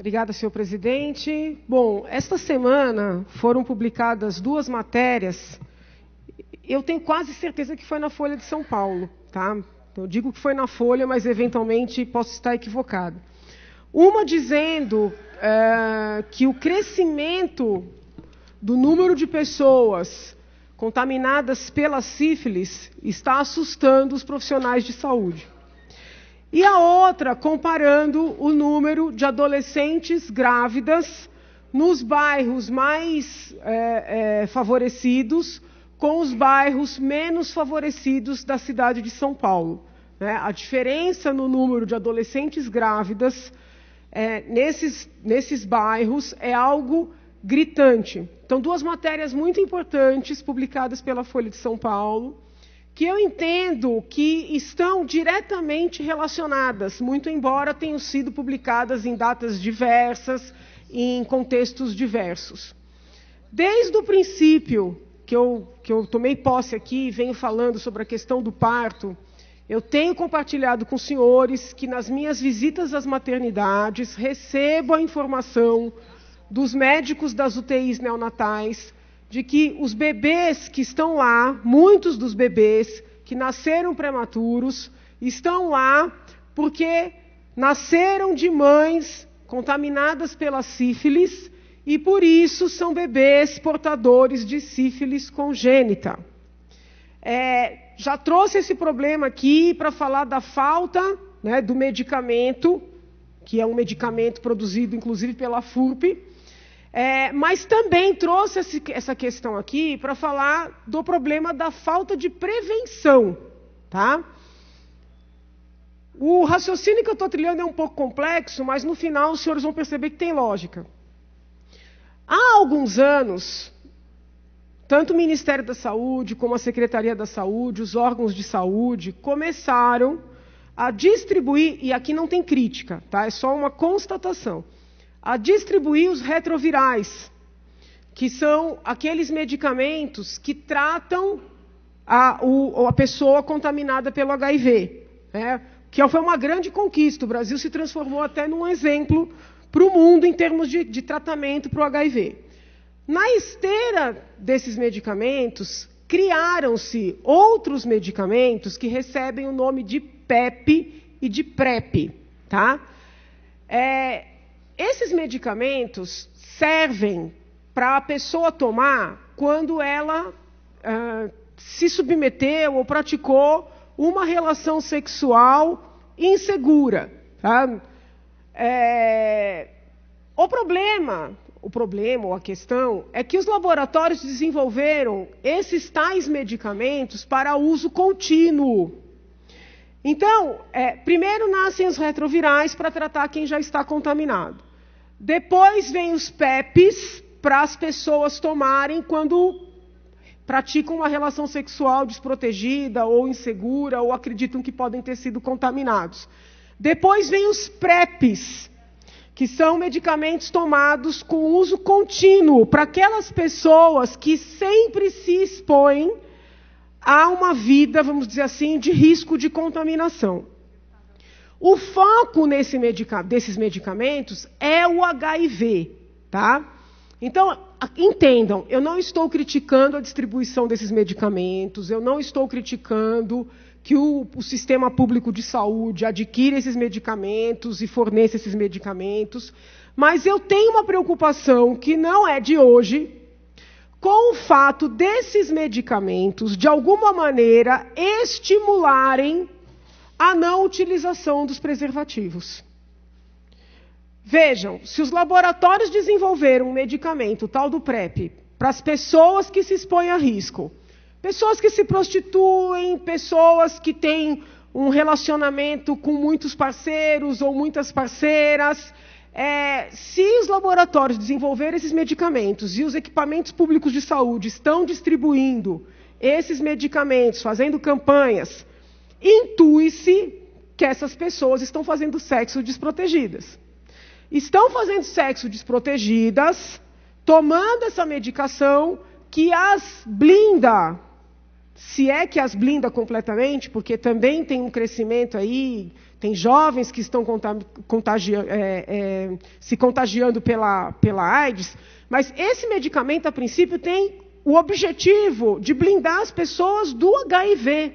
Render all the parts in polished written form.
Obrigada, senhor presidente. Bom, esta semana foram publicadas 2 matérias. Eu tenho quase certeza que foi na Folha de São Paulo, tá? Eu digo que foi na Folha, mas eventualmente posso estar equivocado. Uma dizendo que o crescimento do número de pessoas contaminadas pela sífilis está assustando os profissionais de saúde. E a outra comparando o número de adolescentes grávidas nos bairros mais favorecidos com os bairros menos favorecidos da cidade de São Paulo. Né? A diferença no número de adolescentes grávidas nesses bairros é algo gritante. Então, 2 matérias muito importantes publicadas pela Folha de São Paulo, que eu entendo que estão diretamente relacionadas, muito embora tenham sido publicadas em datas diversas, em contextos diversos. Desde o princípio que eu tomei posse aqui e venho falando sobre a questão do parto, eu tenho compartilhado com os senhores que nas minhas visitas às maternidades recebo a informação dos médicos das UTIs neonatais de que os bebês que estão lá, muitos dos bebês que nasceram prematuros, estão lá porque nasceram de mães contaminadas pela sífilis e, por isso, são bebês portadores de sífilis congênita. Já trouxe esse problema aqui para falar da falta, né, do medicamento, que é um medicamento produzido, inclusive, pela FURP, mas também trouxe essa questão aqui para falar do problema da falta de prevenção. Tá? O raciocínio que eu estou trilhando é um pouco complexo, mas no final os senhores vão perceber que tem lógica. Há alguns anos, tanto o Ministério da Saúde como a Secretaria da Saúde, os órgãos de saúde, começaram a distribuir, e aqui não tem crítica, tá? É só uma constatação, a distribuir os retrovirais, que são aqueles medicamentos que tratam a pessoa contaminada pelo HIV. Que foi uma grande conquista. O Brasil se transformou até num exemplo para o mundo em termos de tratamento para o HIV. Na esteira desses medicamentos, criaram-se outros medicamentos que recebem o nome de PEP e de PrEP. Tá? Esses medicamentos servem para a pessoa tomar quando ela se submeteu ou praticou uma relação sexual insegura. Tá? O problema ou a questão é que os laboratórios desenvolveram esses tais medicamentos para uso contínuo. Então, primeiro nascem os retrovirais para tratar quem já está contaminado. Depois vem os PEPs para as pessoas tomarem quando praticam uma relação sexual desprotegida ou insegura ou acreditam que podem ter sido contaminados. Depois vem os PrEPs, que são medicamentos tomados com uso contínuo para aquelas pessoas que sempre se expõem a uma vida, vamos dizer assim, de risco de contaminação. O foco desses medicamentos é o HIV, tá? Então, entendam, eu não estou criticando a distribuição desses medicamentos, eu não estou criticando que o sistema público de saúde adquira esses medicamentos e forneça esses medicamentos, mas eu tenho uma preocupação que não é de hoje, com o fato desses medicamentos, de alguma maneira, estimularem a não utilização dos preservativos. Vejam, se os laboratórios desenvolveram um medicamento, o tal do PrEP, para as pessoas que se expõem a risco, pessoas que se prostituem, pessoas que têm um relacionamento com muitos parceiros ou muitas parceiras, se os laboratórios desenvolverem esses medicamentos e os equipamentos públicos de saúde estão distribuindo esses medicamentos, fazendo campanhas, intui-se que essas pessoas estão fazendo sexo desprotegidas. Estão fazendo sexo desprotegidas, tomando essa medicação que as blinda se é que as blinda completamente, porque também tem um crescimento aí, tem jovens que estão se contagiando pela AIDS, mas esse medicamento, a princípio, tem o objetivo de blindar as pessoas do HIV.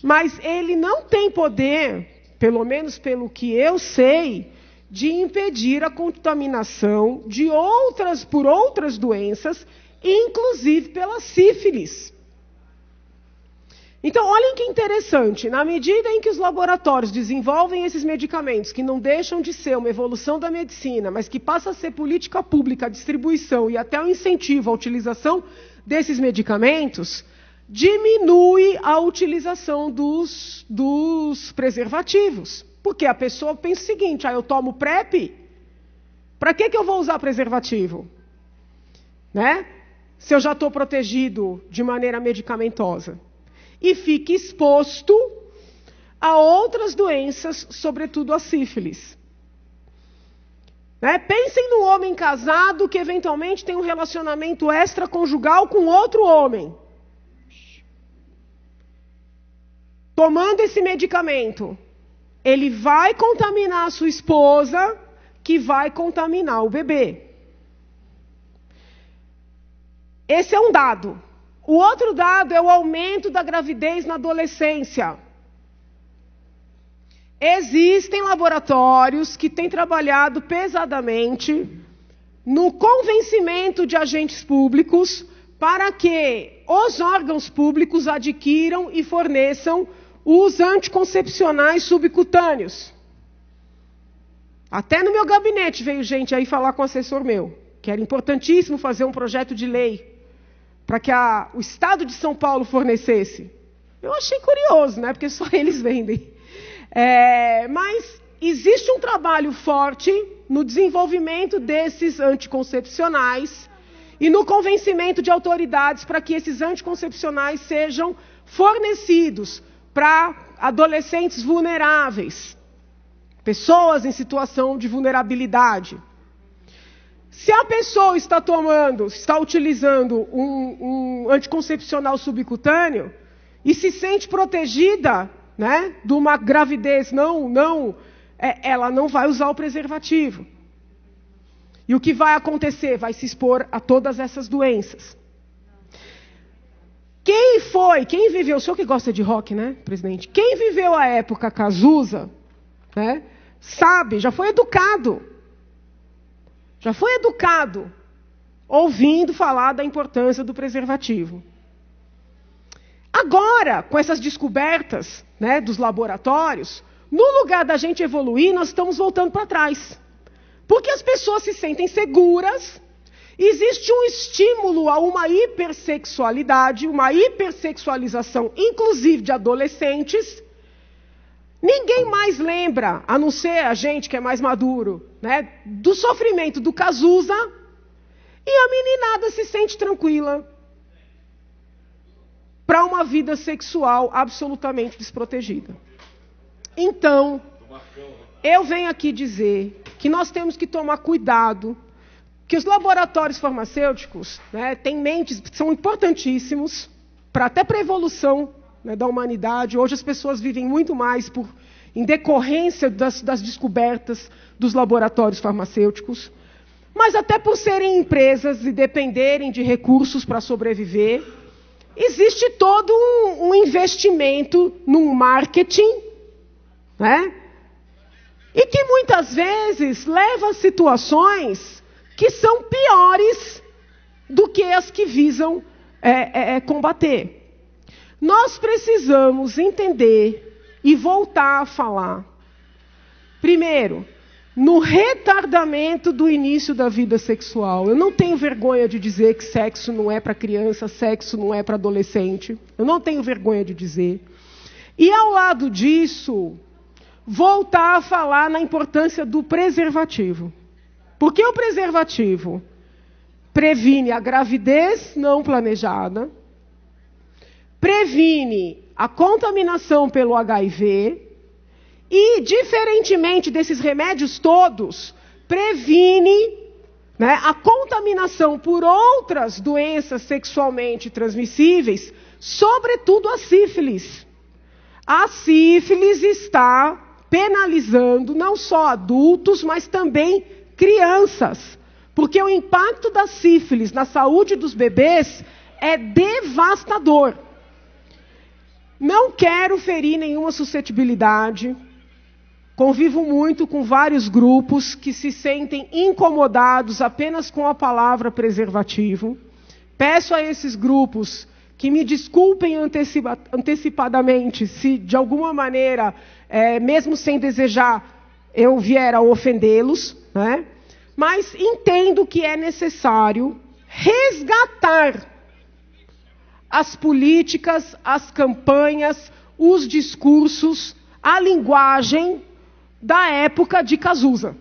Mas ele não tem poder, pelo menos pelo que eu sei, de impedir a contaminação por outras doenças, inclusive pela sífilis. Então, olhem que interessante, na medida em que os laboratórios desenvolvem esses medicamentos, que não deixam de ser uma evolução da medicina, mas que passa a ser política pública, a distribuição e até o incentivo à utilização desses medicamentos, diminui a utilização dos preservativos. Porque a pessoa pensa o seguinte, eu tomo PrEP, para que eu vou usar preservativo? Né? Se eu já estou protegido de maneira medicamentosa. E fica exposto a outras doenças, sobretudo a sífilis. Né? Pensem no homem casado que eventualmente tem um relacionamento extraconjugal com outro homem. Tomando esse medicamento, ele vai contaminar a sua esposa, que vai contaminar o bebê. Esse é um dado. O outro dado é o aumento da gravidez na adolescência. Existem laboratórios que têm trabalhado pesadamente no convencimento de agentes públicos para que os órgãos públicos adquiram e forneçam os anticoncepcionais subcutâneos. Até no meu gabinete veio gente aí falar com o assessor meu, que era importantíssimo fazer um projeto de lei para que o Estado de São Paulo fornecesse. Eu achei curioso, né? Porque só eles vendem. Mas existe um trabalho forte no desenvolvimento desses anticoncepcionais e no convencimento de autoridades para que esses anticoncepcionais sejam fornecidos para adolescentes vulneráveis, pessoas em situação de vulnerabilidade. Se a pessoa está utilizando um anticoncepcional subcutâneo e se sente protegida, né, de uma gravidez ela não vai usar o preservativo. E o que vai acontecer? Vai se expor a todas essas doenças. Quem viveu, o senhor que gosta de rock, né, presidente? Quem viveu a época Cazuza, né, sabe, já foi educado ouvindo falar da importância do preservativo. Agora, com essas descobertas, né, dos laboratórios, no lugar da gente evoluir, nós estamos voltando para trás. Porque as pessoas se sentem seguras, existe um estímulo a uma hipersexualidade, uma hipersexualização, inclusive de adolescentes. Ninguém mais lembra, a não ser a gente que é mais maduro, né, do sofrimento do Cazuza, e a meninada se sente tranquila para uma vida sexual absolutamente desprotegida. Então, eu venho aqui dizer que nós temos que tomar cuidado, que os laboratórios farmacêuticos, né, têm mentes, são importantíssimos, até para a evolução, né, da humanidade. Hoje as pessoas vivem muito mais em decorrência das descobertas dos laboratórios farmacêuticos, mas até por serem empresas e dependerem de recursos para sobreviver, existe todo um investimento num marketing, né, e que muitas vezes leva a situações que são piores do que as que visam combater. Nós precisamos entender e voltar a falar, primeiro, no retardamento do início da vida sexual. Eu não tenho vergonha de dizer que sexo não é para criança, sexo não é para adolescente. Eu não tenho vergonha de dizer. E, ao lado disso, voltar a falar na importância do preservativo. Porque o preservativo previne a gravidez não planejada, previne a contaminação pelo HIV e, diferentemente desses remédios todos, previne, né, a contaminação por outras doenças sexualmente transmissíveis, sobretudo a sífilis. A sífilis está penalizando não só adultos, mas também crianças, porque o impacto da sífilis na saúde dos bebês é devastador. Não quero ferir nenhuma suscetibilidade. Convivo muito com vários grupos que se sentem incomodados apenas com a palavra preservativo. Peço a esses grupos que me desculpem antecipadamente se, de alguma maneira, mesmo sem desejar, eu vier a ofendê-los, né? Mas entendo que é necessário resgatar as políticas, as campanhas, os discursos, a linguagem da época de Cazuza.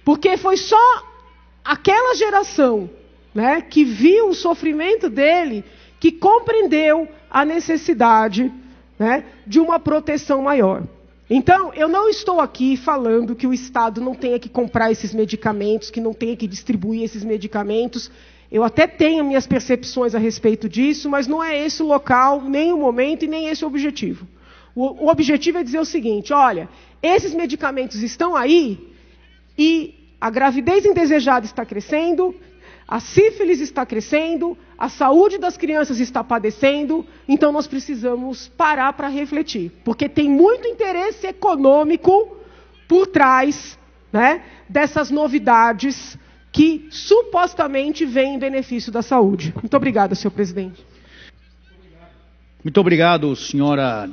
Porque foi só aquela geração, né, que viu o sofrimento dele, que compreendeu a necessidade, né, de uma proteção maior. Então, eu não estou aqui falando que o Estado não tenha que comprar esses medicamentos, que não tenha que distribuir esses medicamentos. Eu até tenho minhas percepções a respeito disso, mas não é esse o local, nem o momento e nem esse o objetivo. O objetivo é dizer o seguinte: olha, esses medicamentos estão aí e a gravidez indesejada está crescendo, a sífilis está crescendo, a saúde das crianças está padecendo, então nós precisamos parar para refletir, porque tem muito interesse econômico por trás, né, dessas novidades que supostamente vêm em benefício da saúde. Muito obrigada, senhor presidente. Muito obrigado, senhora.